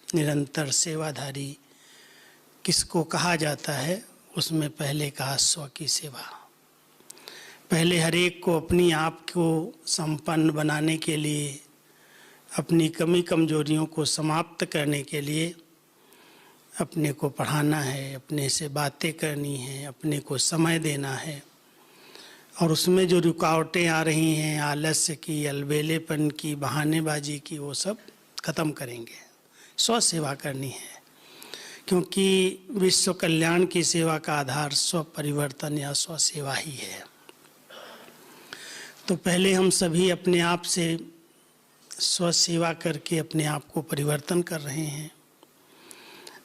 निरंतर सेवाधारी किसको कहा जाता है, उसमें पहले कहा स्व की सेवा। पहले हर एक को अपनी आप को संपन्न बनाने के लिए, अपनी कमी कमजोरियों को समाप्त करने के लिए अपने को पढ़ाना है, अपने से बातें करनी है, अपने को समय देना है। और उसमें जो रुकावटें आ रही हैं, आलस्य की, अलबेलेपन की, बहानेबाजी की, वो सब खत्म करेंगे। स्व सेवा करनी है, क्योंकि विश्व कल्याण की सेवा का आधार स्व परिवर्तन या स्व सेवा ही है। तो पहले हम सभी अपने आप से स्व सेवा करके अपने आप को परिवर्तन कर रहे हैं,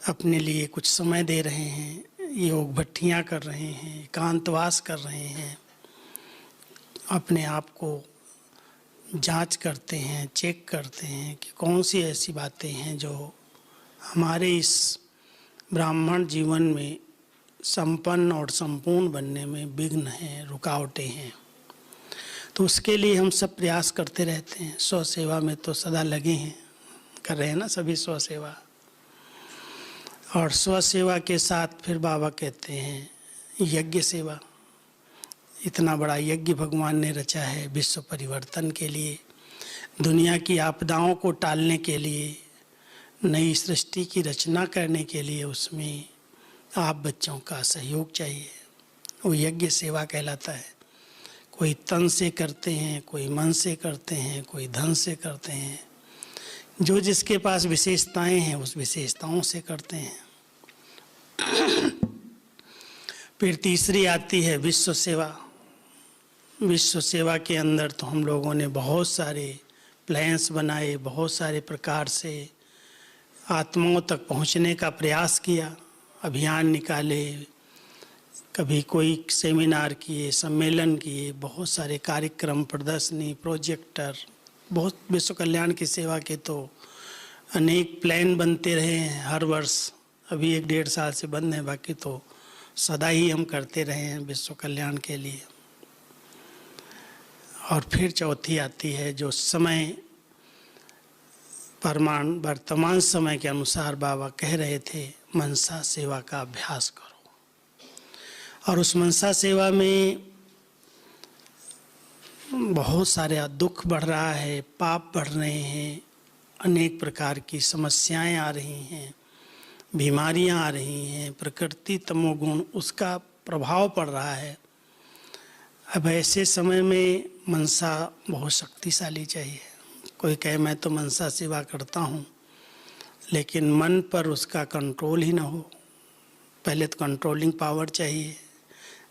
अपने लिए कुछ समय दे रहे हैं, योग भट्टियाँ कर रहे हैं, एकांतवास कर रहे हैं, अपने आप को जांच करते हैं, चेक करते हैं कि कौन सी ऐसी बातें हैं जो हमारे इस ब्राह्मण जीवन में संपन्न और संपूर्ण बनने में विघ्न हैं, रुकावटें हैं। तो उसके लिए हम सब प्रयास करते रहते हैं। स्व सेवा में तो सदा लगे हैं, कर रहे हैं ना सभी स्व सेवा। और स्व सेवा के साथ फिर बाबा कहते हैं यज्ञ सेवा। इतना बड़ा यज्ञ भगवान ने रचा है विश्व परिवर्तन के लिए, दुनिया की आपदाओं को टालने के लिए, नई सृष्टि की रचना करने के लिए। उसमें आप बच्चों का सहयोग चाहिए, वो यज्ञ सेवा कहलाता है। कोई तन से करते हैं, कोई मन से करते हैं, कोई धन से करते हैं, जो जिसके पास विशेषताएं हैं उस विशेषताओं से करते हैं। फिर तीसरी आती है विश्व सेवा। विश्व सेवा के अंदर तो हम लोगों ने बहुत सारे प्लान्स बनाए, बहुत सारे प्रकार से आत्माओं तक पहुंचने का प्रयास किया, अभियान निकाले, कभी कोई सेमिनार किए, सम्मेलन किए, बहुत सारे कार्यक्रम, प्रदर्शनी, प्रोजेक्टर, बहुत विश्व कल्याण की सेवा के तो अनेक प्लान बनते रहे हैं हर वर्ष। अभी 1-1.5 साल से बंद है, बाकी तो सदा ही हम करते रहे हैं विश्व कल्याण के लिए। और फिर चौथी आती है जो समय वर्तमान समय के अनुसार बाबा कह रहे थे, मनसा सेवा का अभ्यास करो। और उस मनसा सेवा में बहुत सारे दुख बढ़ रहा है, पाप बढ़ रहे हैं, अनेक प्रकार की समस्याएं आ रही हैं, बीमारियां आ रही हैं, प्रकृति तमोगुण उसका प्रभाव पड़ रहा है। अब ऐसे समय में मनसा बहुत शक्तिशाली चाहिए। कोई कहे मैं तो मनसा सेवा करता हूँ, लेकिन मन पर उसका कंट्रोल ही ना हो। पहले तो कंट्रोलिंग पावर चाहिए।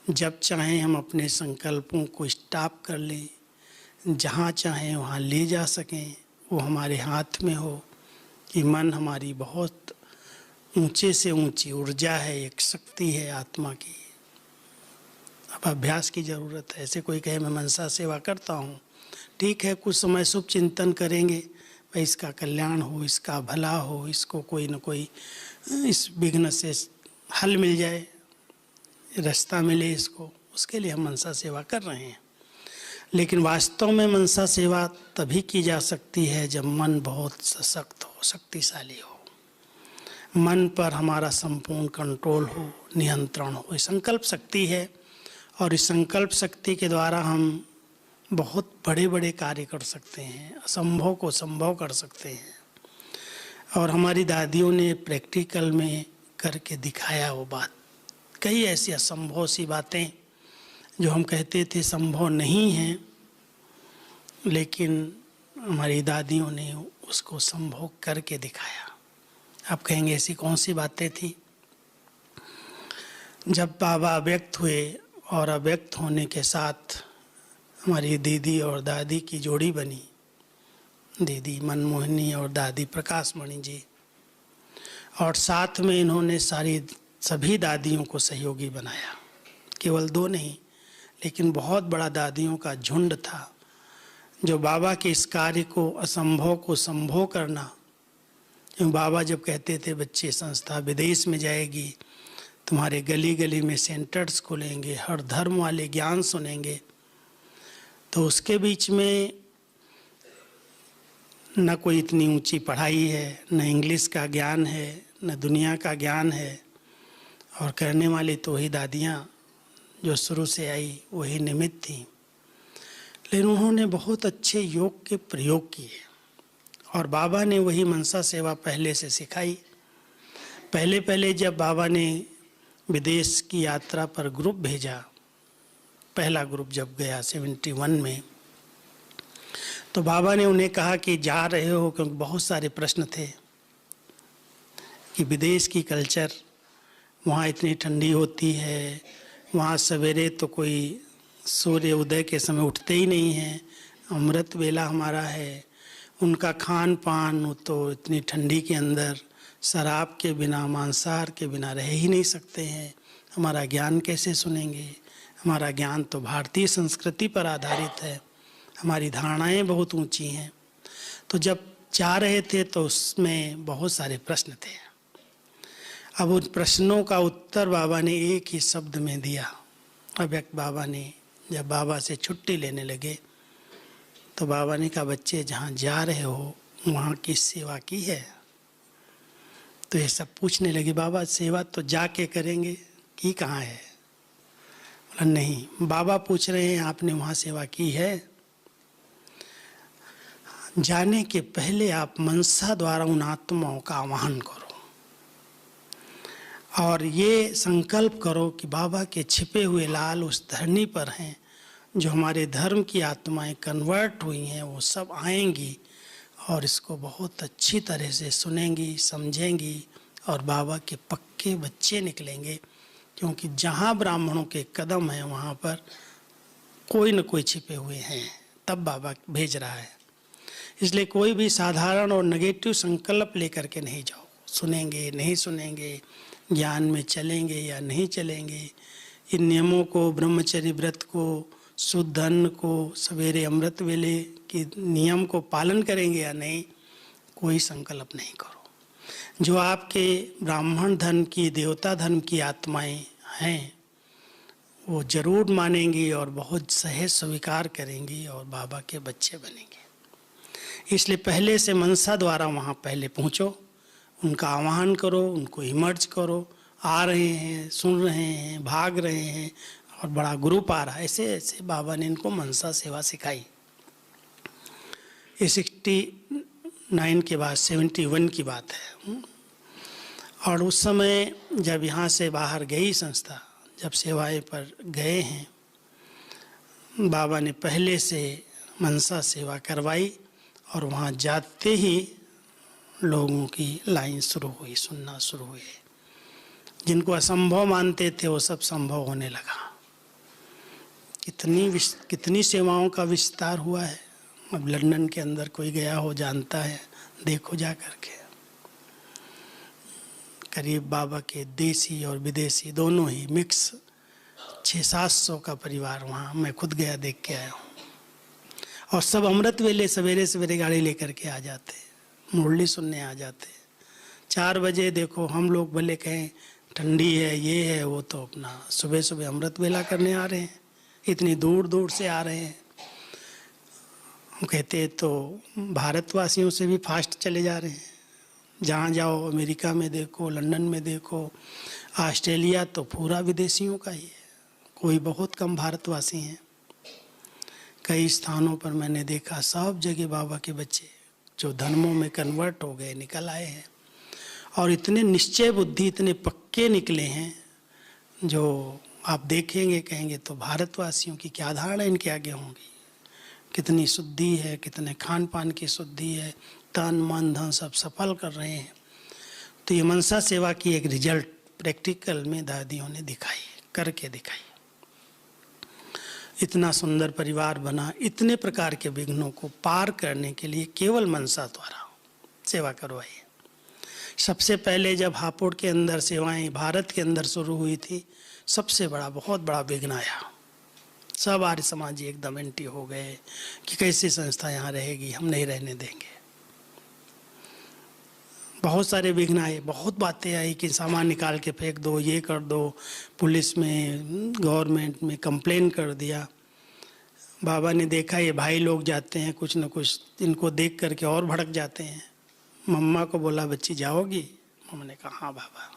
जब चाहें हम अपने संकल्पों को स्टॉप कर लें, जहाँ चाहें वहाँ ले जा सकें, वो हमारे हाथ में हो कि मन हमारी बहुत ऊंचे से ऊंची ऊर्जा है, एक शक्ति है आत्मा की। अब अभ्यास की ज़रूरत है। ऐसे कोई कहे मैं मनसा सेवा करता हूँ, ठीक है, कुछ समय शुभ चिंतन करेंगे, भाई इसका कल्याण हो, इसका भला हो, इसको कोई न कोई इस विघ्न से हल मिल जाए, रास्ता मिले इसको, उसके लिए हम मनसा सेवा कर रहे हैं। लेकिन वास्तव में मनसा सेवा तभी की जा सकती है जब मन बहुत सशक्त हो, शक्तिशाली हो, मन पर हमारा संपूर्ण कंट्रोल हो, नियंत्रण हो। ये संकल्प शक्ति है, और इस संकल्प शक्ति के द्वारा हम बहुत बड़े बड़े कार्य कर सकते हैं, असंभव को संभव कर सकते हैं। और हमारी दादियों ने प्रैक्टिकल में करके दिखाया वो बात। कई ऐसी असंभव सी बातें जो हम कहते थे संभव नहीं हैं, लेकिन हमारी दादियों ने उसको संभव करके दिखाया। आप कहेंगे ऐसी कौन सी बातें थी? जब बाबा व्यक्त हुए और अव्यक्त होने के साथ हमारी दीदी और दादी की जोड़ी बनी, दीदी मनमोहिनी और दादी प्रकाशमणि जी, और साथ में इन्होंने सभी दादियों को सहयोगी बनाया। केवल 2 नहीं, लेकिन बहुत बड़ा दादियों का झुंड था जो बाबा के इस कार्य को, असंभव को संभव करना। क्योंकि बाबा जब कहते थे बच्चे संस्था विदेश में जाएगी, तुम्हारे गली गली में सेंटर्स खुलेंगे, हर धर्म वाले ज्ञान सुनेंगे, तो उसके बीच में न कोई इतनी ऊंची पढ़ाई है, न इंग्लिश का ज्ञान है, न दुनिया का ज्ञान है, और करने वाली तो वही दादियाँ जो शुरू से आई वही निमित्त थी। लेकिन उन्होंने बहुत अच्छे योग के प्रयोग किए और बाबा ने वही मनसा सेवा पहले से सिखाई। पहले जब बाबा ने विदेश की यात्रा पर ग्रुप भेजा, पहला ग्रुप जब गया 71 में, तो बाबा ने उन्हें कहा कि जा रहे हो, क्योंकि बहुत सारे प्रश्न थे कि विदेश की कल्चर, वहाँ इतनी ठंडी होती है, वहाँ सवेरे तो कोई सूर्य उदय के समय उठते ही नहीं हैं, अमृत वेला हमारा है, उनका खान पान तो इतनी ठंडी के अंदर शराब के बिना, मांसाहार के बिना रह ही नहीं सकते हैं, हमारा ज्ञान कैसे सुनेंगे? हमारा ज्ञान तो भारतीय संस्कृति पर आधारित है, हमारी धारणाएं बहुत ऊंची हैं। तो जब जा रहे थे तो उसमें बहुत सारे प्रश्न थे। अब उन प्रश्नों का उत्तर बाबा ने एक ही शब्द में दिया। अव्यक्त बाबा ने जब बाबा से छुट्टी लेने लगे तो बाबा ने कहा, बच्चे जहाँ जा रहे हो वहाँ की सेवा की है? तो ये सब पूछने लगे, बाबा सेवा तो जाके करेंगे, की कहाँ है? बोला नहीं, बाबा पूछ रहे हैं आपने वहाँ सेवा की है? जाने के पहले आप मनसा द्वारा उन आत्माओं का आह्वान करो और ये संकल्प करो कि बाबा के छिपे हुए लाल उस धरनी पर हैं, जो हमारे धर्म की आत्माएं कन्वर्ट हुई हैं, वो सब आएंगी और इसको बहुत अच्छी तरह से सुनेंगी, समझेंगी और बाबा के पक्के बच्चे निकलेंगे। क्योंकि जहाँ ब्राह्मणों के कदम हैं वहाँ पर कोई न कोई छिपे हुए हैं, तब बाबा भेज रहा है। इसलिए कोई भी साधारण और नेगेटिव संकल्प लेकर के नहीं जाओ, सुनेंगे नहीं सुनेंगे, ज्ञान में चलेंगे या नहीं चलेंगे, इन नियमों को, ब्रह्मचर्य व्रत को, शुद्ध अन्न को, सवेरे अमृत वेले के नियम को पालन करेंगे या नहीं, कोई संकल्प नहीं करो। जो आपके ब्राह्मण धर्म की, देवता धर्म की आत्माएं हैं वो जरूर मानेंगी और बहुत सहज स्वीकार करेंगी और बाबा के बच्चे बनेंगे। इसलिए पहले से मनसा द्वारा वहाँ पहले पहुँचो, उनका आह्वान करो, उनको इमर्ज करो, आ रहे हैं, सुन रहे हैं, भाग रहे हैं और बड़ा ग्रुप आ रहा है। ऐसे ऐसे बाबा ने इनको मनसा सेवा सिखाई। ये 69 के बाद 71 की बात है। और उस समय जब यहाँ से बाहर गई संस्था, जब सेवाएं पर गए हैं, बाबा ने पहले से मनसा सेवा करवाई और वहाँ जाते ही लोगों की लाइन शुरू हुई, सुनना शुरू हुए। जिनको असंभव मानते थे वो सब संभव होने लगा। कितनी सेवाओं का विस्तार हुआ है। अब लंदन के अंदर कोई गया हो जानता है, देखो जा करके। करीब बाबा के देसी और विदेशी दोनों ही मिक्स 600-700 का परिवार वहाँ, मैं खुद गया देख के आया हूँ। और सब अमृत वेले सवेरे सवेरे गाड़ी लेकर के आ जाते, मुरली सुनने आ जाते। 4 बजे देखो, हम लोग भले कहें ठंडी है, ये है वो, तो अपना सुबह सुबह अमृत वेला करने आ रहे हैं, इतनी दूर दूर से आ रहे हैं। हम कहते तो भारतवासियों से भी फास्ट चले जा रहे हैं। जहाँ जाओ, अमेरिका में देखो, लंदन में देखो, ऑस्ट्रेलिया, तो पूरा विदेशियों का ही है, कोई बहुत कम भारतवासी हैं। कई स्थानों पर मैंने देखा सब जगह बाबा के बच्चे जो धर्मों में कन्वर्ट हो गए निकल आए हैं और इतने निश्चय बुद्धि, इतने पक्के निकले हैं, जो आप देखेंगे कहेंगे तो भारतवासियों की क्या धारणा इनके आगे होंगी। कितनी शुद्धि है, कितने खान पान की शुद्धि है, तन मन धन सब सफल कर रहे हैं। तो ये मनसा सेवा की एक रिजल्ट प्रैक्टिकल में दादियों ने दिखाई, करके दिखाई। इतना सुंदर परिवार बना, इतने प्रकार के विघ्नों को पार करने के लिए केवल मनसा द्वारा सेवा करवाई। सबसे पहले जब हापुड़ के अंदर सेवाएं भारत के अंदर शुरू हुई थी, सबसे बड़ा, बहुत बड़ा विघ्न आया। सब आर्य समाजी एकदम एंटी हो गए कि कैसी संस्था यहाँ रहेगी, हम नहीं रहने देंगे। बहुत सारे विघ्न आए, बहुत बातें आई कि सामान निकाल के फेंक दो, ये कर दो, पुलिस में, गवर्नमेंट में कंप्लेन कर दिया। बाबा ने देखा ये भाई लोग जाते हैं कुछ न कुछ, इनको देख करके और भड़क जाते हैं। मम्मा को बोला बच्ची जाओगी? मम्मा ने कहा हाँ बाबा।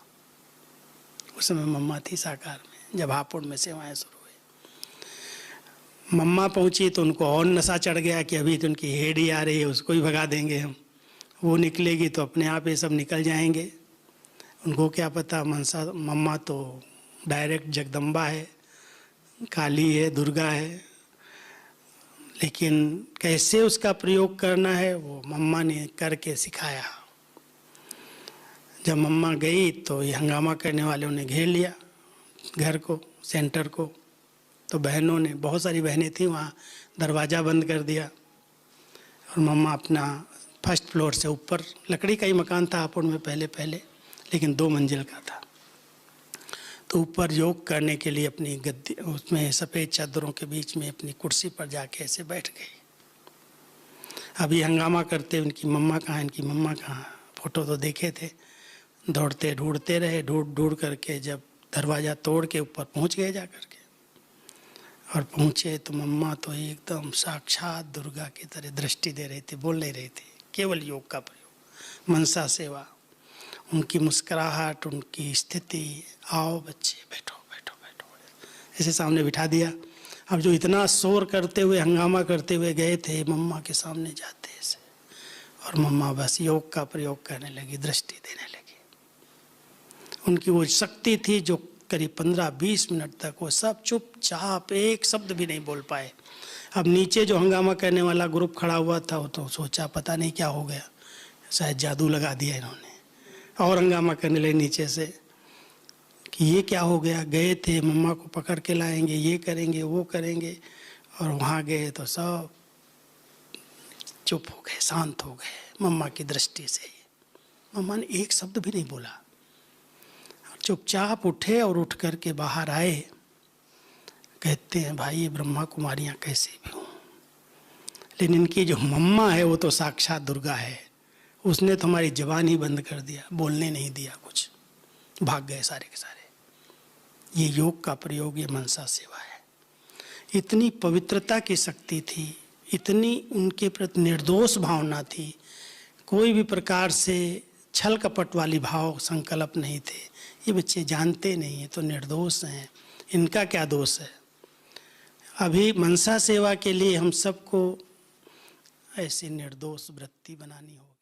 उस समय मम्मा थी साकार में जब हापुड़ में सेवाएं शुरू हुई। मम्मा पहुंची तो उनको और नशा चढ़ गया कि अभी तो उनकी हेड ही आ रही है, उसको ही भगा देंगे हम, वो निकलेगी तो अपने आप ये सब निकल जाएंगे। उनको क्या पता मम्मा तो डायरेक्ट जगदम्बा है, काली है, दुर्गा है, लेकिन कैसे उसका प्रयोग करना है वो मम्मा ने करके सिखाया। जब मम्मा गई तो ये हंगामा करने वालों ने घेर लिया घर को, सेंटर को। तो बहनों ने, बहुत सारी बहनें थी वहाँ, दरवाज़ा बंद कर दिया और मम्मा अपना फर्स्ट फ्लोर से ऊपर, लकड़ी का ही मकान था हापुड़ में पहले, लेकिन 2 मंजिल का था, तो ऊपर योग करने के लिए अपनी गद्दी, उसमें सफ़ेद चादरों के बीच में अपनी कुर्सी पर जाके ऐसे बैठ गई। अभी हंगामा करते उनकी मम्मा कहाँ, इनकी मम्मा कहाँ, फ़ोटो तो देखे थे। दौड़ते ढूंढते रहे, ढूंढ करके जब दरवाज़ा तोड़ के ऊपर पहुँच गए जा करके, और पहुँचे तो मम्मा तो एकदम साक्षात दुर्गा की तरह दृष्टि दे रही थी, बोल नहीं रही थी, केवल योग का प्रयोग, मनसा सेवा, उनकी मुस्कुराहट, उनकी स्थिति, आओ बच्चे बैठो बैठो बैठो, ऐसे सामने बिठा दिया। अब जो इतना शोर करते हुए, हंगामा करते हुए गए थे, मम्मा के सामने जाते ऐसे, और मम्मा बस योग का प्रयोग करने लगी, दृष्टि देने लगी। उनकी वो शक्ति थी जो करीब 15-20 मिनट तक वो सब चुपचाप, एक शब्द भी नहीं बोल पाए। अब नीचे जो हंगामा करने वाला ग्रुप खड़ा हुआ था वो तो सोचा पता नहीं क्या हो गया, शायद जादू लगा दिया इन्होंने, और हंगामा करने लगे नीचे से कि ये क्या हो गया। गए थे मम्मा को पकड़ के लाएंगे, ये करेंगे वो करेंगे, और वहाँ गए तो सब चुप हो गए, शांत हो गए मम्मा की दृष्टि से। मम्मा ने एक शब्द भी नहीं बोला, चुपचाप उठे और उठ कर के बाहर आए। कहते हैं भाई ये ब्रह्मा कुमारियाँ कैसे भी हों, लेकिन इनकी जो मम्मा है वो तो साक्षात दुर्गा है, उसने तो हमारी जबान ही बंद कर दिया, बोलने नहीं दिया कुछ, भाग गए सारे के सारे। ये योग का प्रयोग, ये मनसा सेवा है। इतनी पवित्रता की शक्ति थी, इतनी उनके प्रति निर्दोष भावना थी, कोई भी प्रकार से छल कपट वाली भाव संकल्प नहीं थे। ये बच्चे जानते नहीं हैं तो निर्दोष हैं, इनका क्या दोष है। अभी मनसा सेवा के लिए हम सबको ऐसी निर्दोष वृत्ति बनानी होगी।